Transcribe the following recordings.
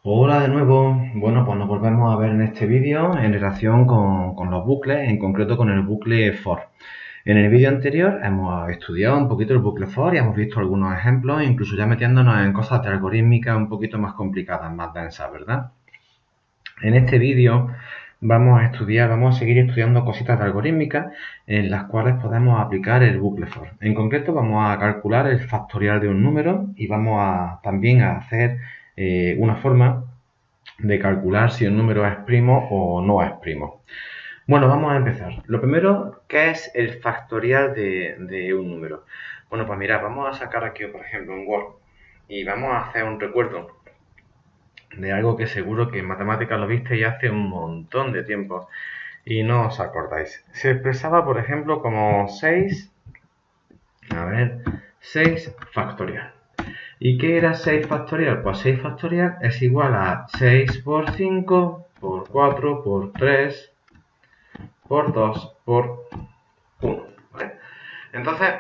Hola de nuevo. Bueno, pues nos volvemos a ver en este vídeo en relación con los bucles, en concreto con el bucle for. En el vídeo anterior hemos estudiado un poquito el bucle for y hemos visto algunos ejemplos, incluso ya metiéndonos en cosas de algorítmica un poquito más complicadas, más densas, ¿verdad? En este vídeo vamos a seguir estudiando cositas de algorítmica en las cuales podemos aplicar el bucle for. En concreto vamos a calcular el factorial de un número y vamos también a hacer una forma de calcular si el número es primo o no es primo. Bueno, vamos a empezar. Lo primero, ¿qué es el factorial de un número? Bueno, pues mirad, vamos a sacar aquí, por ejemplo, un Word y vamos a hacer un recuerdo de algo que seguro que en matemáticas lo visteis hace un montón de tiempo y no os acordáis. Se expresaba, por ejemplo, como 6 factorial. ¿Y qué era 6 factorial? Pues 6 factorial es igual a 6 por 5, por 4, por 3, por 2, por 1. ¿Vale? Entonces,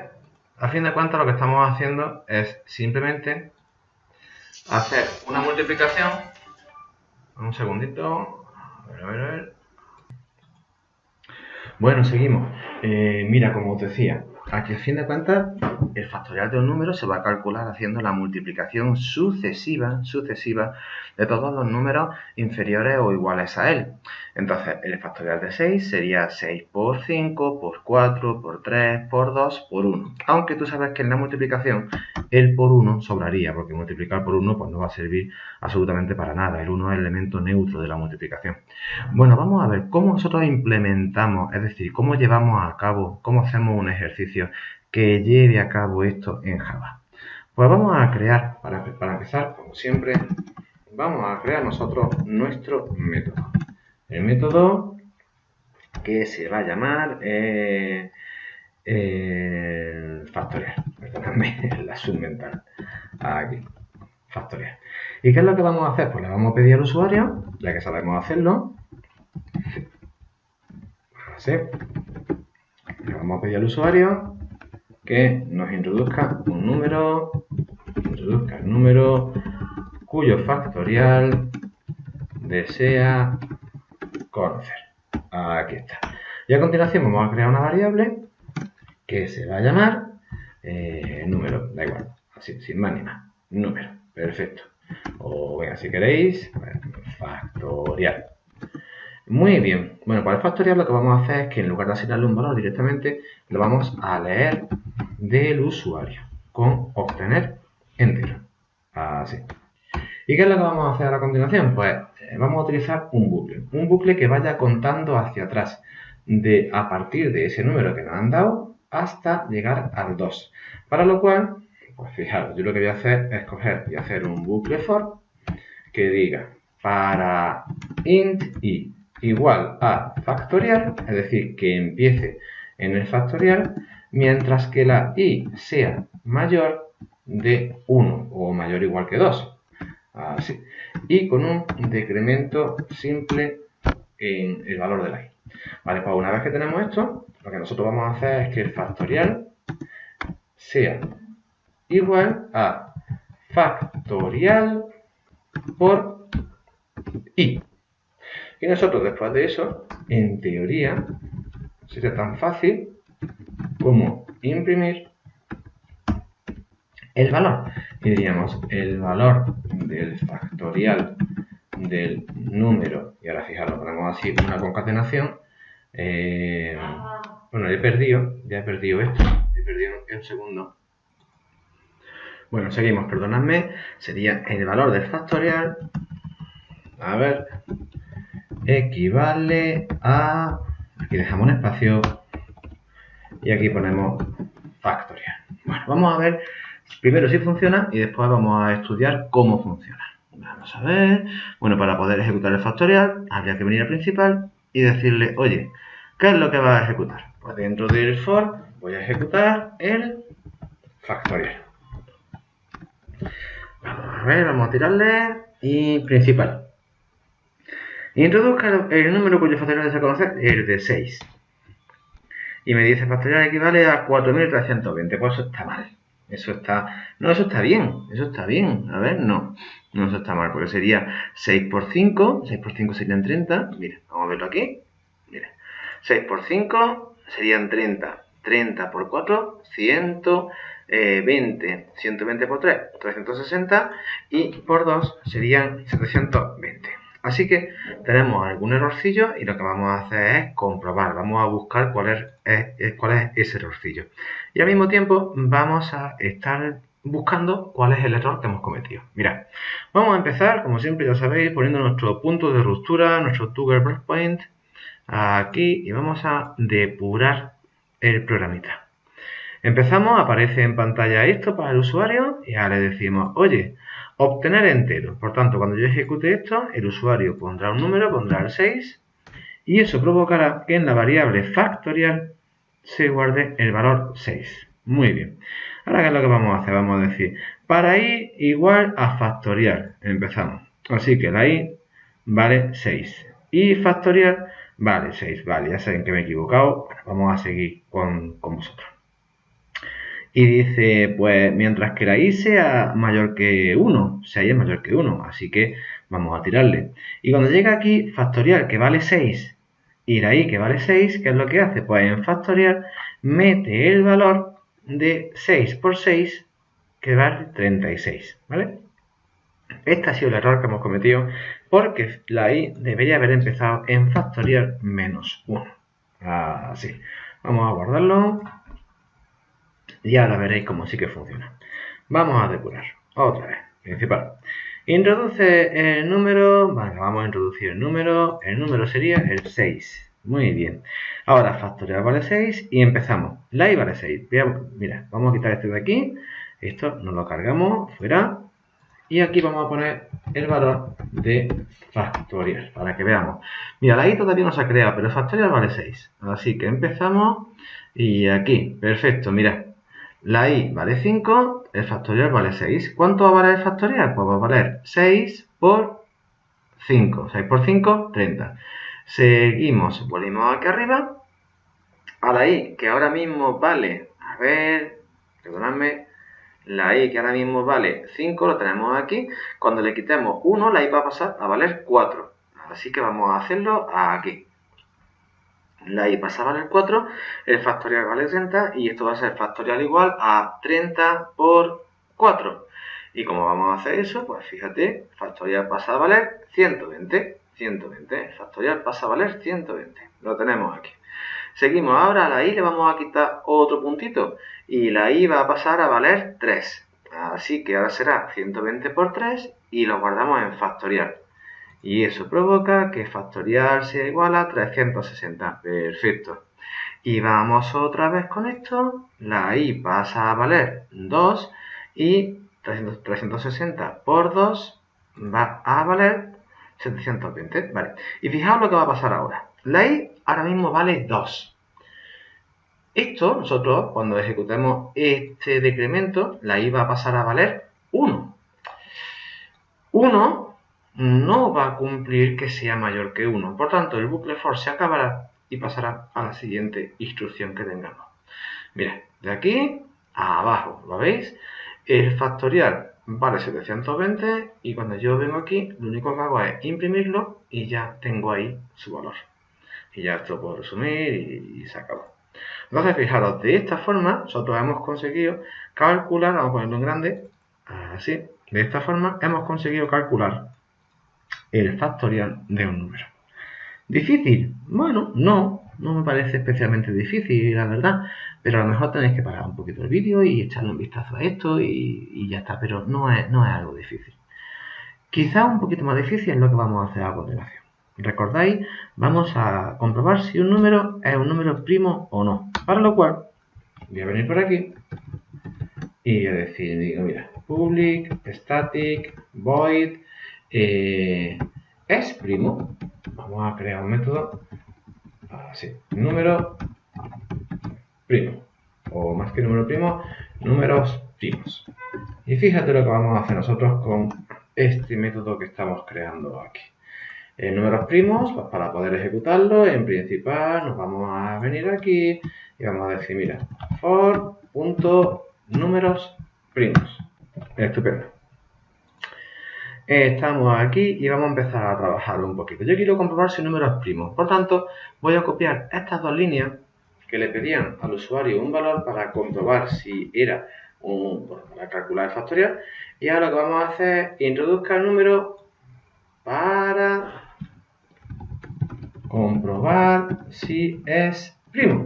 a fin de cuentas, lo que estamos haciendo es simplemente hacer una multiplicación. Un segundito. A ver. Bueno, seguimos. Mira, como os decía, aquí a fin de cuentas, el factorial de un número se va a calcular haciendo la multiplicación sucesiva de todos los números inferiores o iguales a él. Entonces, el factorial de 6 sería 6 por 5, por 4, por 3, por 2, por 1. Aunque tú sabes que en la multiplicación el por 1 sobraría, porque multiplicar por 1 pues no va a servir absolutamente para nada. El 1 es el elemento neutro de la multiplicación. Bueno, vamos a ver cómo nosotros implementamos, es decir, cómo llevamos a cabo, cómo hacemos un ejercicio que lleve a cabo esto en Java. Pues vamos a crear, para empezar, como siempre, vamos a crear nosotros nuestro método. El método que se va a llamar factorial. Perdóname, la submental. Aquí, factorial. ¿Y qué es lo que vamos a hacer? Pues le vamos a pedir al usuario, ya que sabemos hacerlo, ¿sí? Le vamos a pedir al usuario que nos introduzca un número, el número cuyo factorial desea conocer. Aquí está. Y a continuación vamos a crear una variable que se va a llamar número, da igual, así, sin más ni más, número, perfecto. O venga, si queréis, factorial. Muy bien. Bueno, para el factorial lo que vamos a hacer es que en lugar de asignarle un valor directamente, lo vamos a leer del usuario con obtener entero. Así. ¿Y qué es lo que vamos a hacer a continuación? Pues vamos a utilizar un bucle que vaya contando hacia atrás a partir de ese número que nos han dado hasta llegar al 2. Para lo cual, pues fijaros, yo lo que voy a hacer es coger y hacer un bucle for que diga para int i igual a factorial, es decir, que empiece en el factorial, mientras que la i sea mayor de 1 o mayor o igual que 2. Así. Y con un decremento simple en el valor de la i. Vale, pues una vez que tenemos esto, lo que nosotros vamos a hacer es que el factorial sea igual a factorial por i. Y nosotros después de eso, en teoría, sería tan fácil como imprimir el valor. Y diríamos el valor del factorial del número, y ahora fijaros, ponemos así una concatenación. Bueno, ya he perdido esto, he perdido un segundo. Bueno, seguimos, perdonadme, sería el valor del factorial, a ver, equivale a, aquí dejamos un espacio y aquí ponemos factorial. Bueno, vamos a ver primero si funciona y después vamos a estudiar cómo funciona. Vamos a ver, bueno, para poder ejecutar el factorial habría que venir al principal y decirle, oye, ¿qué es lo que va a ejecutar? Pues dentro del for voy a ejecutar el factorial. Vamos a ver, vamos a tirarle y principal. Introduzca el número cuyo factorial desea conocer, el de 6. Y me dice factorial equivale a 4320. Pues eso está mal. Eso está... No, eso está bien. Eso está bien. A ver, no. No, eso está mal, porque sería 6 por 5. 6 por 5 serían 30. Mira, vamos a verlo aquí. Mira. 6 por 5 serían 30. 30 por 4, 120. 120 por 3, 360. Y por 2 serían 720. Así que tenemos algún errorcillo y lo que vamos a hacer es comprobar. Vamos a buscar cuál es ese errorcillo. Y al mismo tiempo vamos a estar buscando cuál es el error que hemos cometido. Mirad, vamos a empezar, como siempre ya sabéis, poniendo nuestro punto de ruptura, nuestro trigger breakpoint aquí y vamos a depurar el programita. Empezamos, aparece en pantalla esto para el usuario y ahora le decimos, oye, obtener entero. Por tanto, cuando yo ejecute esto, el usuario pondrá un número, pondrá el 6 y eso provocará que en la variable factorial se guarde el valor 6. Muy bien. Ahora, ¿qué es lo que vamos a hacer? Vamos a decir, para i igual a factorial. Empezamos. Así que la i vale 6. Y factorial vale 6. Vale, ya saben que me he equivocado. Bueno, vamos a seguir con vosotros. Y dice, pues mientras que la i sea mayor que 1, 6 es mayor que 1, así que vamos a tirarle. Y cuando llega aquí, factorial que vale 6 y la i que vale 6, ¿qué es lo que hace? Pues en factorial mete el valor de 6 por 6, que vale 36, ¿vale? Este ha sido el error que hemos cometido porque la i debería haber empezado en factorial menos 1. Así. Vamos a guardarlo. Y ahora veréis cómo sí que funciona. Vamos a depurar. Otra vez. Principal. Introduce el número. Vale, vamos a introducir el número. El número sería el 6. Muy bien. Ahora factorial vale 6 y empezamos. La i vale 6. Mira, vamos a quitar este de aquí. Esto nos lo cargamos fuera. Y aquí vamos a poner el valor de factorial para que veamos. Mira, la i todavía no se ha creado, pero factorial vale 6. Así que empezamos y aquí. Perfecto, mirad. La i vale 5, el factorial vale 6. ¿Cuánto va a valer el factorial? Pues va a valer 6 por 5. 6 por 5, 30. Seguimos, volvimos aquí arriba. A la i, que ahora mismo vale, a ver, perdonadme, la i que ahora mismo vale 5, lo tenemos aquí. Cuando le quitemos 1, la i va a pasar a valer 4. Así que vamos a hacerlo aquí. La i pasa a valer 4, el factorial vale 30 y esto va a ser factorial igual a 30 por 4. Y como vamos a hacer eso, pues fíjate, factorial pasa a valer 120. 120, el factorial pasa a valer 120. Lo tenemos aquí. Seguimos, ahora a la i le vamos a quitar otro puntito y la i va a pasar a valer 3. Así que ahora será 120 por 3 y lo guardamos en factorial. Y eso provoca que factorial sea igual a 360. Perfecto. Y vamos otra vez con esto. La i pasa a valer 2 y 360 por 2 va a valer 720. Vale. Y fijaos lo que va a pasar ahora. La i ahora mismo vale 2. Esto, nosotros, cuando ejecutemos este decremento, la i va a pasar a valer 1. 1 no va a cumplir que sea mayor que 1. Por tanto, el bucle for se acabará y pasará a la siguiente instrucción que tengamos. Mirad, de aquí a abajo, ¿lo veis? El factorial vale 720 y cuando yo vengo aquí, lo único que hago es imprimirlo y ya tengo ahí su valor. Y ya esto lo puedo resumir y se acabó. Entonces, fijaros, de esta forma nosotros hemos conseguido calcular, vamos a ponerlo en grande, así, de esta forma hemos conseguido calcular el factorial de un número. ¿Difícil? Bueno, no me parece especialmente difícil, la verdad, pero a lo mejor tenéis que parar un poquito el vídeo y echarle un vistazo a esto y ya está, pero no es algo difícil. Quizá un poquito más difícil es lo que vamos a hacer a continuación. ¿Recordáis? Vamos a comprobar si un número es un número primo o no. Para lo cual, voy a venir por aquí y voy a decir, digo, mira, public, static, void, es primo. Vamos a crear un método así, número primo. O más que número primo, números primos. Y fíjate lo que vamos a hacer nosotros con este método que estamos creando aquí. Números primos, pues para poder ejecutarlo, en principal nos vamos a venir aquí y vamos a decir, mira, for.números primos. Estupendo. Estamos aquí y vamos a empezar a trabajar un poquito. Yo quiero comprobar si el número es primo. Por tanto, voy a copiar estas dos líneas que le pedían al usuario un valor para comprobar si era para calcular el factorial. Y ahora lo que vamos a hacer es introduzca el número para comprobar si es primo.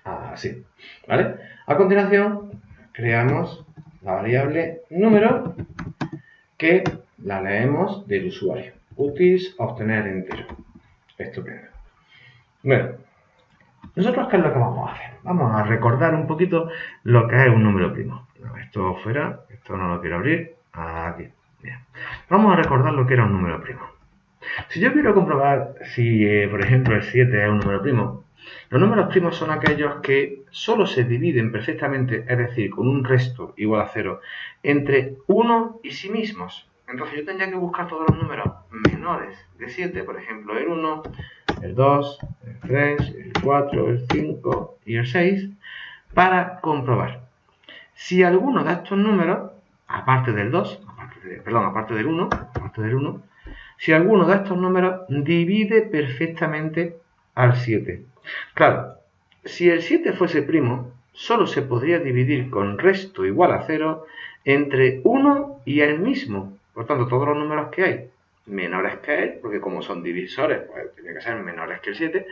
Así, ¿vale? A continuación, creamos la variable número que la leemos del usuario. Útil obtener entero. Estupendo. Bueno, ¿nosotros qué es lo que vamos a hacer? Vamos a recordar un poquito lo que es un número primo. No, esto fuera, esto no lo quiero abrir. Aquí. Bien. Vamos a recordar lo que era un número primo. Si yo quiero comprobar si, por ejemplo, el 7 es un número primo, los números primos son aquellos que solo se dividen perfectamente, es decir, con un resto igual a 0, entre 1 y sí mismos. Entonces yo tendría que buscar todos los números menores de 7, por ejemplo, el 1, el 2, el 3, el 4, el 5 y el 6, para comprobar si alguno de estos números, aparte del 2, aparte del 1, si alguno de estos números divide perfectamente al 7. Claro, si el 7 fuese primo, solo se podría dividir con resto igual a 0 entre 1 y el mismo. Por tanto, todos los números que hay menores que él, porque como son divisores, pues tiene que ser menores que el 7.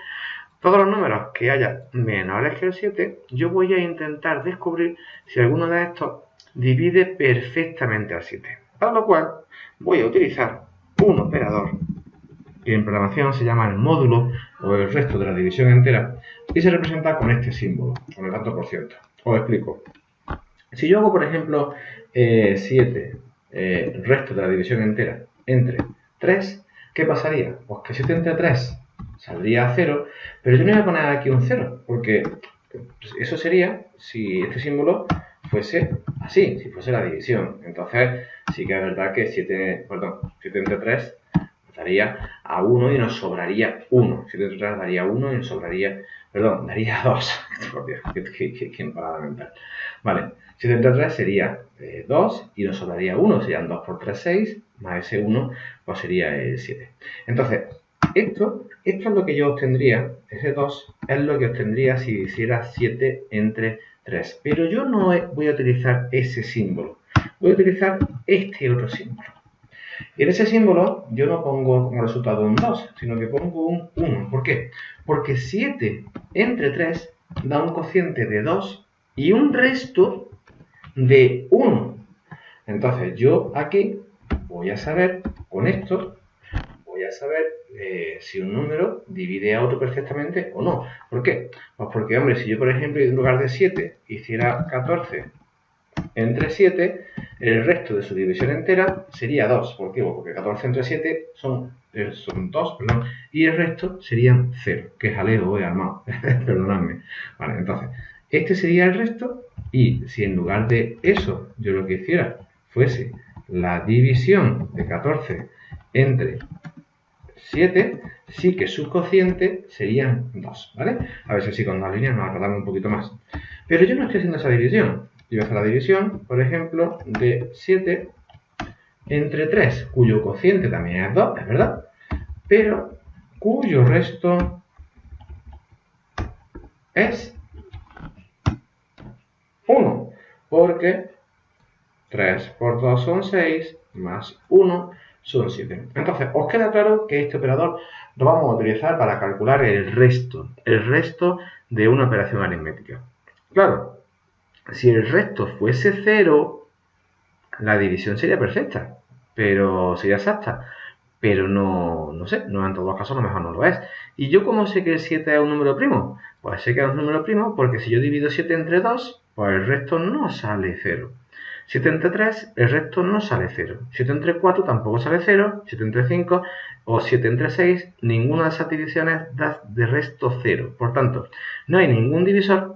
Todos los números que haya menores que el 7, yo voy a intentar descubrir si alguno de estos divide perfectamente al 7. Para lo cual, voy a utilizar un operador que en programación se llama el módulo o el resto de la división entera y se representa con este símbolo, con el tanto por ciento. Os explico. Si yo hago, por ejemplo, 7 resto de la división entera entre 3, ¿qué pasaría? Pues que 7 entre 3 saldría a 0, pero yo no voy a poner aquí un 0, porque eso sería si este símbolo fuese así, si fuese la división. Entonces, sí que es verdad que 7 entre 3 daría a 1 y nos sobraría 1. 7 entre 3 daría 1 y nos sobraría, daría 2. Qué emparada mental. Vale, 7 entre 3 sería 2 y nos sobraría 1. Serían 2 por 3, 6, más ese 1, pues sería el 7. Entonces, esto es lo que yo obtendría, ese 2 es lo que obtendría si hiciera 7 entre 3. Pero yo no voy a utilizar ese símbolo, voy a utilizar este otro símbolo. Y en ese símbolo yo no pongo como resultado un 2, sino que pongo un 1. ¿Por qué? Porque 7 entre 3 da un cociente de 2 y un resto de 1. Entonces yo aquí voy a saber, con esto, si un número divide a otro perfectamente o no. ¿Por qué? Pues porque, hombre, si yo, por ejemplo, en lugar de 7 hiciera 14 entre 7, el resto de su división entera sería 2. ¿Por qué? Porque 14 entre 7 son 2, y el resto serían 0, que es jaleo, armado, perdonadme. Vale, entonces, este sería el resto, y si en lugar de eso yo lo que hiciera fuese la división de 14 entre 7, sí que su cociente serían 2, ¿vale? A ver si así con 2 líneas nos acordamos un poquito más. Pero yo no estoy haciendo esa división. Yo voy a hacer la división, por ejemplo, de 7 entre 3, cuyo cociente también es 2, es verdad, pero cuyo resto es 1, porque 3 por 2 son 6, más 1 son 7. Entonces, os queda claro que este operador lo vamos a utilizar para calcular el resto de una operación aritmética. Claro, si el resto fuese 0, la división sería perfecta, pero sería exacta. Pero no sé, no en todos los casos a lo mejor no lo es. ¿Y yo cómo sé que el 7 es un número primo? Pues sé que es un número primo porque si yo divido 7 entre 2, pues el resto no sale 0. 7 entre 3, el resto no sale 0. 7 entre 4 tampoco sale 0. 7 entre 5 o 7 entre 6, ninguna de esas divisiones da de resto 0. Por tanto, no hay ningún divisor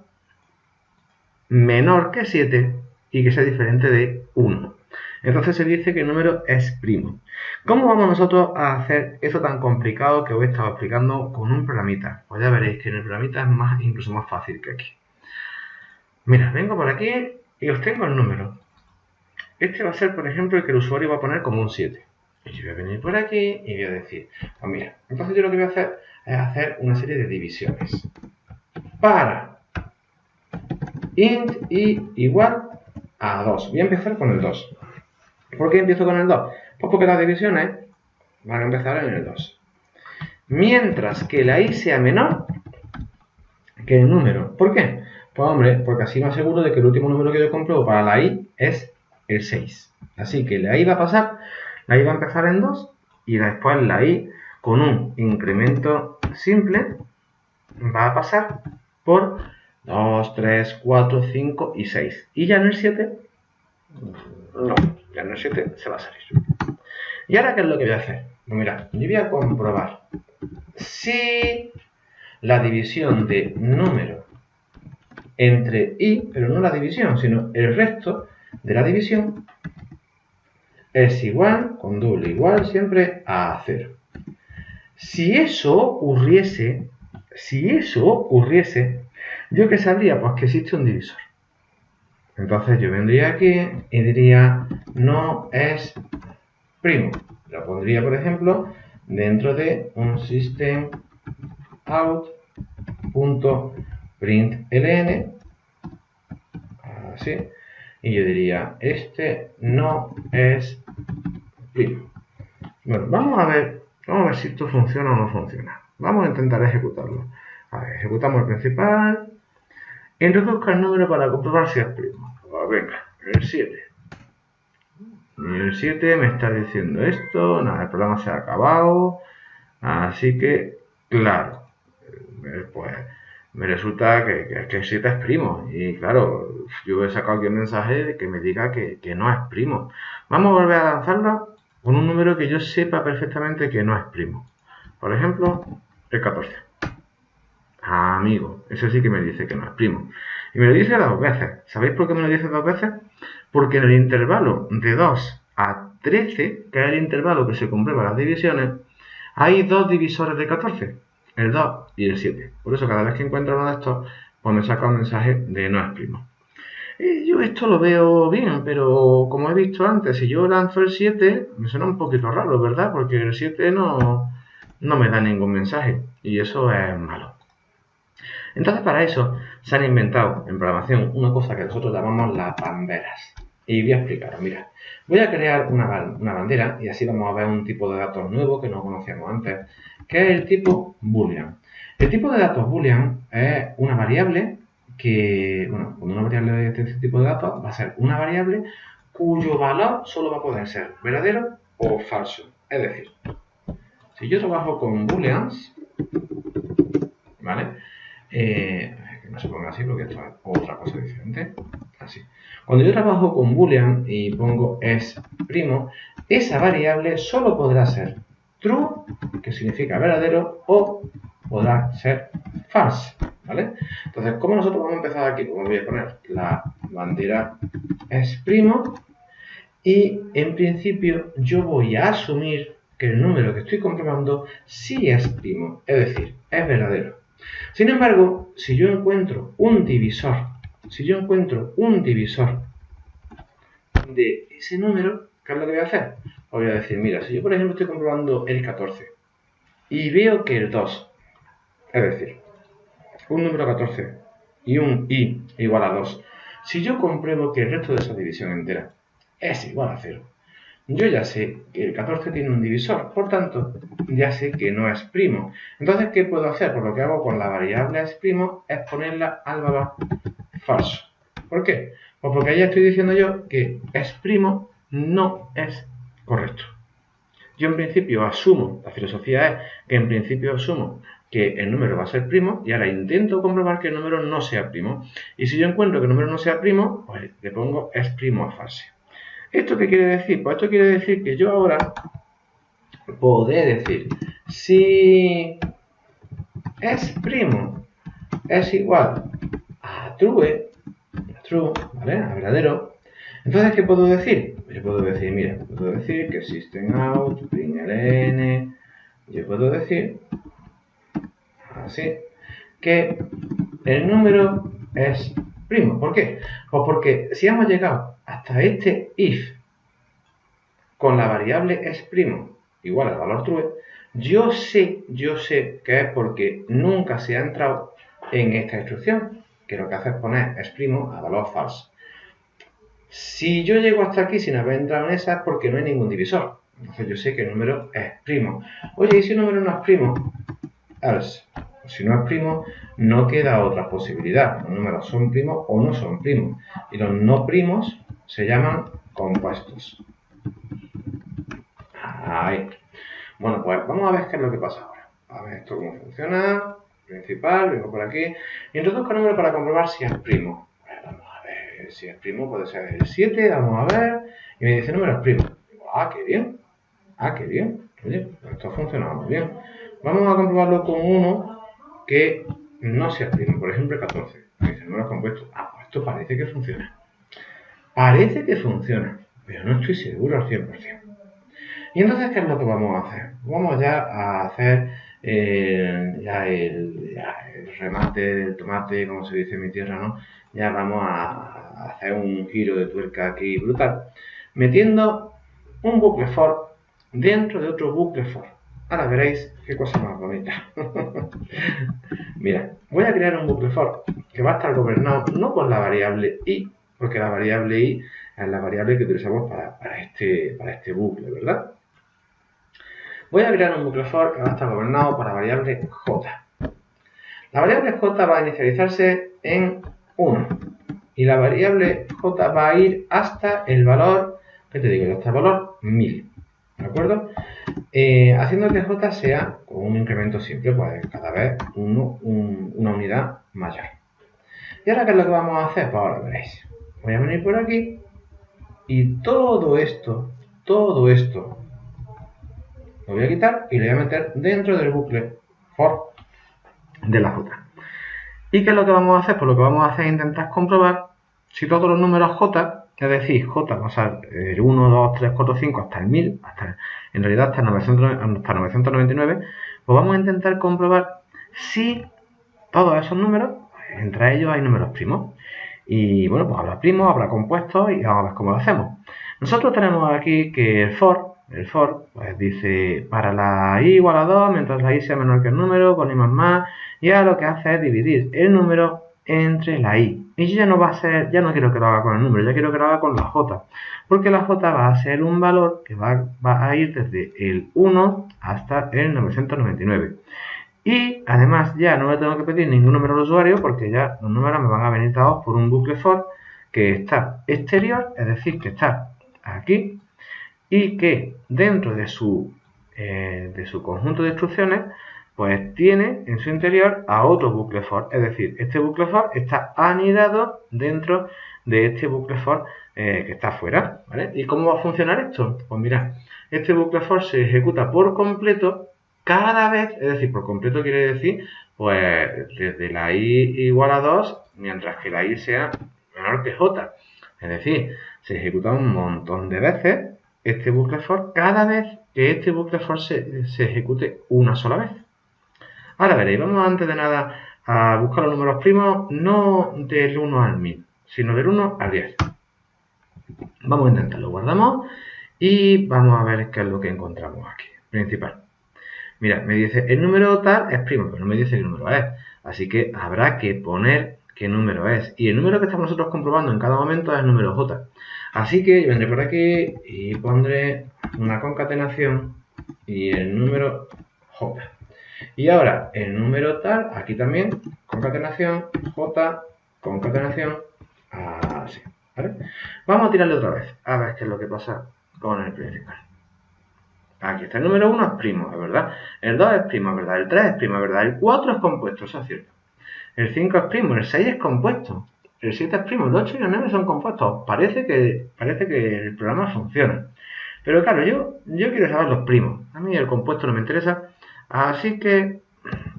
menor que 7 y que sea diferente de 1. Entonces se dice que el número es primo. ¿Cómo vamos nosotros a hacer eso tan complicado que os he estado explicando con un programita? Pues ya veréis que en el programita es incluso más fácil que aquí. Mira, vengo por aquí y obtengo el número. Este va a ser, por ejemplo, el que el usuario va a poner como un 7. Y yo voy a venir por aquí y voy a decir, pues mira, entonces yo lo que voy a hacer es hacer una serie de divisiones. Para int i igual a 2. Voy a empezar con el 2. ¿Por qué empiezo con el 2? Pues porque las divisiones van a empezar en el 2. Mientras que la i sea menor que el número. ¿Por qué? Pues hombre, porque así me aseguro de que el último número que yo compruebo para la i es el 6. Así que la i va a pasar, la i va a empezar en 2 y después la i con un incremento simple va a pasar por 2, 3, 4, 5 y 6. Y ya en el 7, no, ya en el 7 se va a salir. ¿Y ahora qué es lo que voy a hacer? Pues mira, yo voy a comprobar si la división de número entre i, pero no la división, sino el resto de la división, es igual, con doble igual, siempre a 0. Si eso ocurriese, ¿yo qué sabría? Pues que existe un divisor. Entonces yo vendría aquí y diría no es primo. Lo pondría, por ejemplo, dentro de un systemout.println, así, y yo diría este no es primo. Bueno, vamos a ver si esto funciona o no funciona. Vamos a intentar ejecutarlo. A ver, ejecutamos el principal. Introduzca el número para comprobar si es primo. Pues venga, el 7. Y el 7 me está diciendo esto, nada, el programa se ha acabado. Así que, claro, pues me resulta que el 7 es primo. Y claro, yo he sacado aquí un mensaje de que me diga que no es primo. Vamos a volver a lanzarlo con un número que yo sepa perfectamente que no es primo. Por ejemplo, el 14. Amigo, eso sí que me dice que no es primo. Y me lo dice 2 veces. ¿Sabéis por qué me lo dice 2 veces? Porque en el intervalo de 2 a 13, que es el intervalo que se comprueba las divisiones, hay 2 divisores de 14, el 2 y el 7. Por eso cada vez que encuentro uno de estos, pues me saca un mensaje de no es primo. Y yo esto lo veo bien, pero como he visto antes, si yo lanzo el 7, me suena un poquito raro, ¿verdad? Porque el 7 no me da ningún mensaje y eso es malo. Entonces para eso se han inventado en programación una cosa que nosotros llamamos las banderas. Y voy a explicaros, mira, voy a crear una bandera y así vamos a ver un tipo de datos nuevo que no conocíamos antes, que es el tipo boolean. El tipo de datos boolean es una variable que, bueno, cuando una variable de este tipo de datos va a ser una variable cuyo valor solo va a poder ser verdadero o falso. Es decir, si yo trabajo con booleans, ¿vale? Que no se ponga así porque esto es otra cosa diferente. Así. Cuando yo trabajo con boolean y pongo es primo, esa variable solo podrá ser true, que significa verdadero, o podrá ser false, ¿vale? Entonces, ¿cómo nosotros vamos a empezar aquí? Pues voy a poner la bandera es primo y en principio yo voy a asumir que el número que estoy comprobando sí es primo, es decir, es verdadero. Sin embargo, si yo encuentro un divisor de ese número, ¿qué es lo que voy a hacer? Voy a decir, mira, si yo por ejemplo estoy comprobando el 14 y veo que el 2, es decir, un número 14 y un i igual a 2, si yo compruebo que el resto de esa división entera es igual a 0, yo ya sé que el 14 tiene un divisor, por tanto, ya sé que no es primo. Entonces, ¿qué puedo hacer? Pues lo que hago con la variable es primo es ponerla al valor falso. ¿Por qué? Pues porque ahí estoy diciendo yo que es primo no es correcto. Yo en principio asumo, la filosofía es que en principio asumo que el número va a ser primo y ahora intento comprobar que el número no sea primo. Y si yo encuentro que el número no sea primo, pues le pongo es primo a false. ¿Esto qué quiere decir? Pues esto quiere decir que yo ahora podré decir si es primo es igual a true, ¿vale? A verdadero. Entonces, ¿qué puedo decir? Yo puedo decir, mira, puedo decir que systemout, println, yo puedo decir así, que el número es primo. ¿Por qué? Pues porque si hemos llegado hasta este if con la variable es' igual al valor true, yo sé que es porque nunca se ha entrado en esta instrucción, que lo que hace es poner es' a valor false. Si yo llego hasta aquí sin haber entrado en esa es porque no hay ningún divisor. Entonces yo sé que el número es primo. Oye, ¿y si el número no es primo? Else. Si no es primo, no queda otra posibilidad. Los números son primos o no son primos. Y los no primos se llaman compuestos. Ahí. Bueno, pues vamos a ver qué es lo que pasa ahora. A ver esto cómo funciona. Principal, vengo por aquí. Introduzco el número para comprobar si es primo. Vamos a ver si es primo, puede ser el 7, vamos a ver. Y me dice número es primo. Ah, qué bien. Ah, qué bien. Oye, esto ha funcionado muy bien. Vamos a comprobarlo con uno que no sea primo, por ejemplo 14. Me dice números compuestos. Ah, pues esto parece que funciona. Parece que funciona, pero no estoy seguro al 100%. Y entonces, ¿qué es lo que vamos a hacer? Vamos ya a hacer el remate del tomate, como se dice en mi tierra, ¿no? Ya vamos a hacer un giro de tuerca aquí brutal, metiendo un bucle for dentro de otro bucle for. Ahora veréis qué cosa más bonita. Mira, voy a crear un bucle for que va a estar gobernado no por la variable i, porque la variable i es la variable que utilizamos para este bucle, ¿verdad? Voy a crear un bucle for que va a estar gobernado por la variable j. La variable j va a inicializarse en 1 y la variable j va a ir hasta el valor, ¿qué te digo? Hasta el valor 1000, ¿de acuerdo? Haciendo que j sea con un incremento simple, pues cada vez una unidad mayor. ¿Y ahora qué es lo que vamos a hacer? Pues ahora veréis. Voy a venir por aquí y todo esto lo voy a quitar y lo voy a meter dentro del bucle for de la j. ¿Y qué es lo que vamos a hacer? Pues lo que vamos a hacer es intentar comprobar si todos los números j, es decir, j va a ser el 1, 2, 3, 4, 5 hasta el 1000, en realidad hasta 999, pues vamos a intentar comprobar si todos esos números, entre ellos hay números primos. Y bueno, pues habrá primos, habrá compuestos y vamos a ver cómo lo hacemos. Nosotros tenemos aquí que el for pues dice para la i igual a 2, mientras la i sea menor que el número, con i más, y ahora lo que hace es dividir el número entre la i. Y ya no quiero que lo haga con el número, ya quiero que lo haga con la j. Porque la j va a ser un valor que va a ir desde el 1 hasta el 999. Y además ya no le tengo que pedir ningún número al usuario porque ya los números me van a venir dados por un bucle for que está exterior, es decir, que está aquí y que dentro de su conjunto de instrucciones pues tiene en su interior a otro bucle for, es decir, este bucle for está anidado dentro de este bucle for que está afuera, ¿vale? ¿Y cómo va a funcionar esto? Pues mirad, este bucle for se ejecuta por completo cada vez, es decir, por completo quiere decir pues desde la i igual a 2 mientras que la i sea menor que j, es decir, se ejecuta un montón de veces este bucle for cada vez que este bucle for se ejecute una sola vez. Ahora veréis, vamos antes de nada a buscar los números primos, no del 1 al 1000, sino del 1 al 10. Vamos a intentarlo, guardamos y vamos a ver qué es lo que encontramos aquí. Principal. Mira, me dice el número tal es primo, pero no me dice qué número es. Así que habrá que poner qué número es. Y el número que estamos nosotros comprobando en cada momento es el número j. Así que yo vendré por aquí y pondré una concatenación y el número j. Y ahora el número tal, aquí también, concatenación, j, concatenación, así. ¿Vale? Vamos a tirarle otra vez, a ver qué es lo que pasa con el principal. Aquí está el número 1 es primo, es verdad. El 2 es primo, es verdad. El 3 es primo, es verdad. El 4 es compuesto, eso es cierto. El 5 es primo, el 6 es compuesto. El 7 es primo, el 8 y el 9 son compuestos. Parece que el programa funciona. Pero claro, yo quiero saber los primos. A mí el compuesto no me interesa. Así que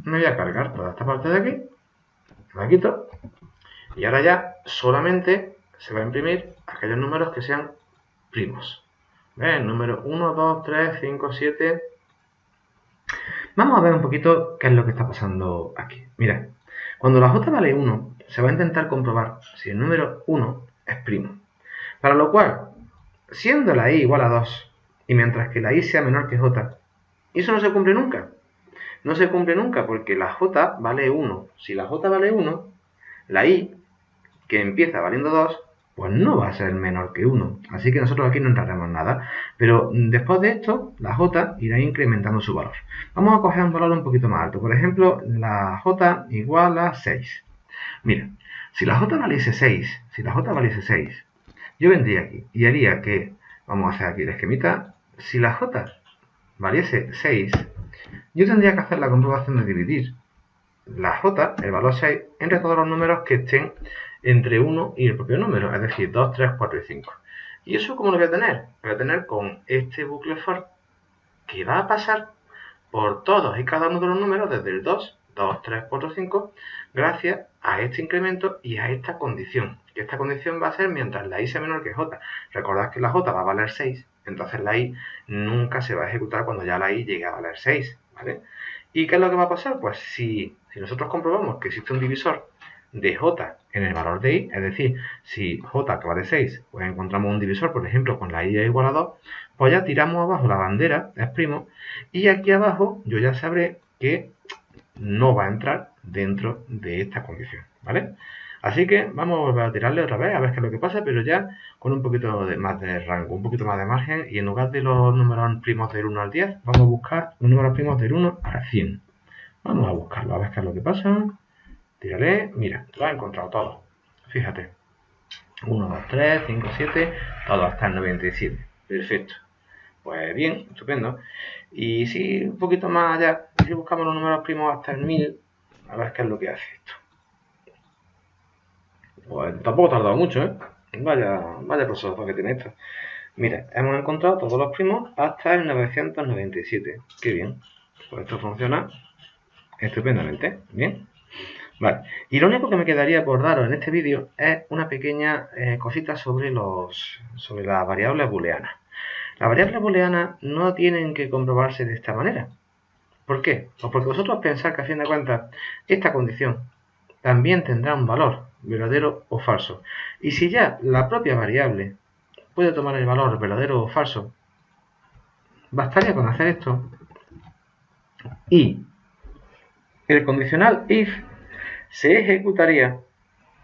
me voy a cargar toda esta parte de aquí. La quito. Y ahora ya solamente se va a imprimir aquellos números que sean primos. ¿Ves? Número 1, 2, 3, 5, 7. Vamos a ver un poquito qué es lo que está pasando aquí. Mirad, cuando la j vale 1, se va a intentar comprobar si el número 1 es primo. Para lo cual, siendo la i igual a 2, y mientras que la i sea menor que j, eso no se cumple nunca. No se cumple nunca porque la j vale 1. Si la j vale 1, la i, que empieza valiendo 2, pues no va a ser menor que 1. Así que nosotros aquí no entraremos nada. Pero después de esto, la j irá incrementando su valor. Vamos a coger un valor un poquito más alto. Por ejemplo, la j igual a 6. Mira, si la j valiese 6, yo vendría aquí y haría que, vamos a hacer aquí el esquemita, si la j valiese 6, yo tendría que hacer la comprobación de dividir la j, el valor 6, entre todos los números que estén entre 1 y el propio número, es decir, 2, 3, 4 y 5. ¿Y eso cómo lo voy a tener? Lo voy a tener con este bucle for que va a pasar por todos y cada uno de los números desde el 2, 2, 3, 4, 5, gracias a este incremento y a esta condición. Y esta condición va a ser mientras la i sea menor que j. Recordad que la j va a valer 6, entonces la i nunca se va a ejecutar cuando ya la i llegue a valer 6, ¿vale? ¿Y qué es lo que va a pasar? Pues si nosotros comprobamos que existe un divisor de j en el valor de i, es decir, si j que vale 6, pues encontramos un divisor, por ejemplo, con la i igual a 2, pues ya tiramos abajo la bandera, es primo, y aquí abajo yo ya sabré que no va a entrar dentro de esta condición, ¿vale? Así que vamos a volver a tirarle otra vez a ver qué es lo que pasa, pero ya con un poquito más de rango, un poquito más de margen, y en lugar de los números primos del 1 al 10, vamos a buscar los números primos del 1 al 100. Vamos a buscarlo, a ver qué es lo que pasa. Tírale, mira, lo he encontrado todo. Fíjate. 1, 2, 3, 5, 7, todo hasta el 97. Perfecto. Pues bien, estupendo. Y si un poquito más allá, si buscamos los números primos hasta el 1000, a ver qué es lo que hace esto. Pues tampoco ha tardado mucho, ¿eh? Vaya proceso que tiene esto. Mira, hemos encontrado todos los primos hasta el 997. Qué bien. Pues esto funciona estupendamente. Bien. Vale. Y lo único que me quedaría por daros en este vídeo es una pequeña cosita sobre las variables booleanas. Las variables booleanas no tienen que comprobarse de esta manera. ¿Por qué? Pues porque vosotros pensáis que a fin de cuentas esta condición también tendrá un valor, verdadero o falso. Y si ya la propia variable puede tomar el valor verdadero o falso, bastaría con hacer esto y el condicional if se ejecutaría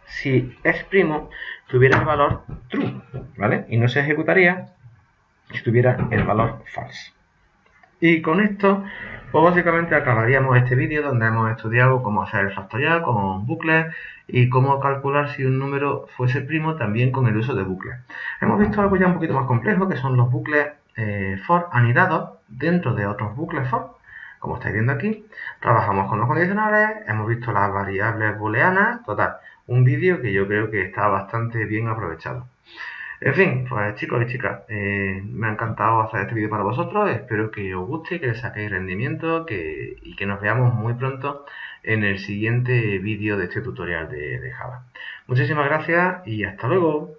si es primo tuviera el valor true, ¿vale? Y no se ejecutaría si tuviera el valor false. Y con esto, pues básicamente acabaríamos este vídeo donde hemos estudiado cómo hacer el factorial con bucles y cómo calcular si un número fuese primo también con el uso de bucles. Hemos visto algo ya un poquito más complejo, que son los bucles for anidados dentro de otros bucles for. Como estáis viendo aquí, trabajamos con los condicionales, hemos visto las variables booleanas, total, un vídeo que yo creo que está bastante bien aprovechado. En fin, pues chicos y chicas, me ha encantado hacer este vídeo para vosotros, espero que os guste, que le saquéis rendimiento y que nos veamos muy pronto en el siguiente vídeo de este tutorial de Java. Muchísimas gracias y hasta luego.